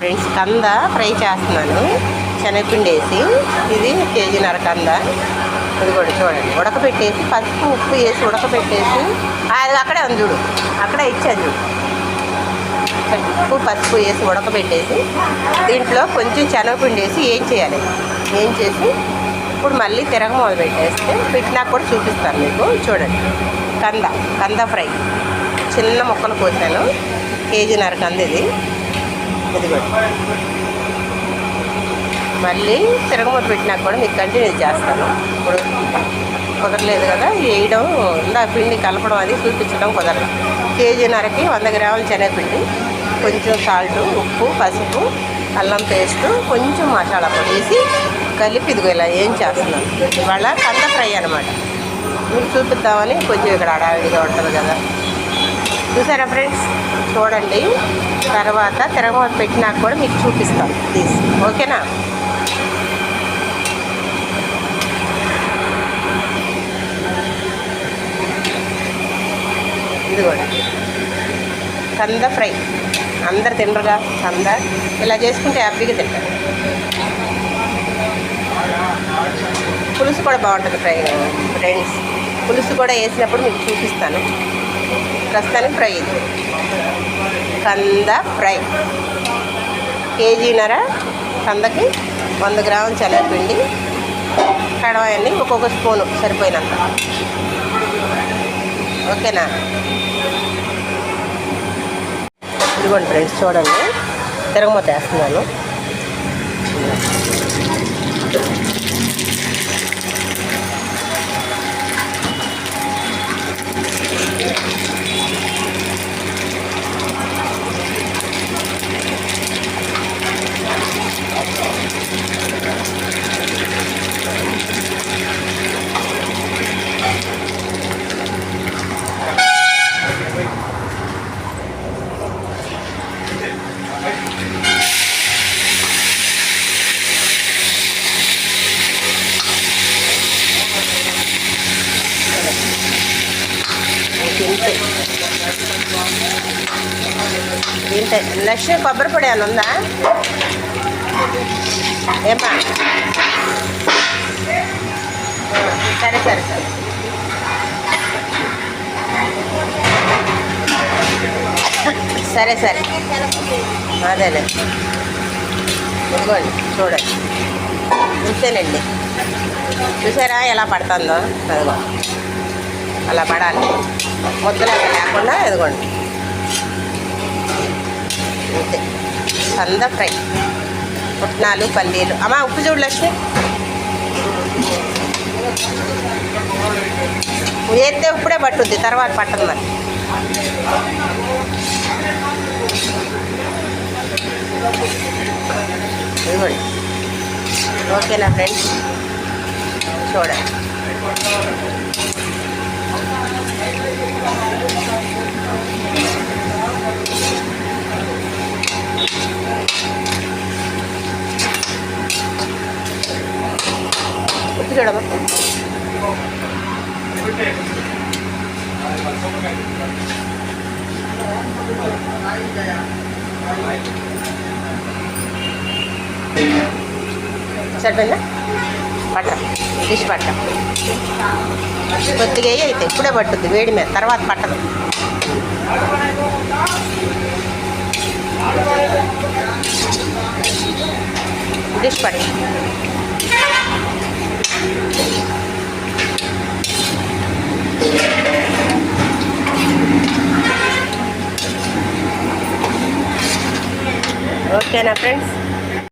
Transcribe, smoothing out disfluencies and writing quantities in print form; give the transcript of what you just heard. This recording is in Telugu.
ఫ్రెండ్స్, కంద ఫ్రై చేస్తున్నాను శనగపిండి వేసి. ఇది కేజీన్నర కంద. ఇది కూడా చూడండి, ఉడకబెట్టేసి పసుపు ఉప్పు వేసి ఉడకబెట్టేసి, అది అక్కడే ఉంది చూడు, అక్కడే ఇచ్చాను చూడు. ఉప్పు పసుపు వేసి ఉడకబెట్టేసి దీంట్లో కొంచెం శనగపిండి వేసి ఏం చేయాలి, ఏం చేసి ఇప్పుడు మళ్ళీ తిరగమూల పెట్టేస్తే పెట్టినాక కూడా చూపిస్తాను మీకు. చూడండి, కంద ఫ్రై చిన్న ముక్కలు కోసాను, కేజీన్నర కంద ఇది. ఇది కూడా మళ్ళీ తిరగమూల పెట్టినాక కూడా మీకు కంటిన్యూ చేస్తాను. ఇప్పుడు కుదరలేదు కదా వేయడం, ఇందా పిండి కలపడం అది చూపించడం కుదరదు. కేజీన్నరకి 100 గ్రాముల శనగపిండి, కొంచెం సాల్టు, ఉప్పు, పసుపు, అల్లం పేస్టు, కొంచెం మసాలా పొడి వేసి కలిపి ఇదిగో ఇలా ఏం చేస్తున్నాను. ఇవాళ కంద ఫ్రై అనమాట. మీకు చూపిద్దామని కొంచెం ఇక్కడ అడావిడిగా ఉంటుంది కదా. చూసారా ఫ్రెండ్స్, చూడండి. తర్వాత తిరగమూత పెట్టినాక కూడా మీకు చూపిస్తాను ప్లీజ్, ఓకేనా. ఇది కూడా కంద ఫ్రై. అందరు తినరుగా కంద, ఇలా చేసుకుంటే హ్యాపీగా తింటారు. పులుసు కూడా బాగుంటుంది ఫ్రెండ్స్. పులుసు కూడా వేసినప్పుడు మీకు చూపిస్తాను. ప్రస్తుతానికి ఫ్రై ఇది కంద ఫ్రై. కేజీన్నర కందకి 100 గ్రాముల శనగపిండి, కడవాయన్ని ఒక్కొక్క స్పూను సరిపోయినంత, ఓకేనా. ఇదిగోండి ఫ్రెండ్స్, చూడండి తిరగమూత వేస్తున్నాను. ఇంతే. నెక్స్ట్ కొబ్బరి పొడి అని ఉందా ఏమా? సరే సరే సరే సరే సరే అదేలే. ఇదిగోండి చూడండి, ఇంతేనండి. చూసారా ఎలా పడుతుందో? అదిగో అలా పడాలి, ముద్దలాగా లేకుండా. ఇదిగోండి అంతే. కంద ఫ్రై, పుట్నాలు, పల్లీలు. అమ్మా ఉప్పు చూడు లక్ష్మి, వేస్తే ఇప్పుడే పట్టుద్ది, తర్వాత పట్టదు మరి. ఇదిగోండి, ఓకేనా ఫ్రెండ్స్. చూడండి ఉప్పు చూడమ్మా. సరిపోయిందా? పట్ట డిష్ పట్ట కొద్దిగా అయితే ఇప్పుడే పట్టుద్ది వేడి మీద, తర్వాత పట్టదు. డిష్ పట్ట. ఓకేనా ఫ్రెండ్స్.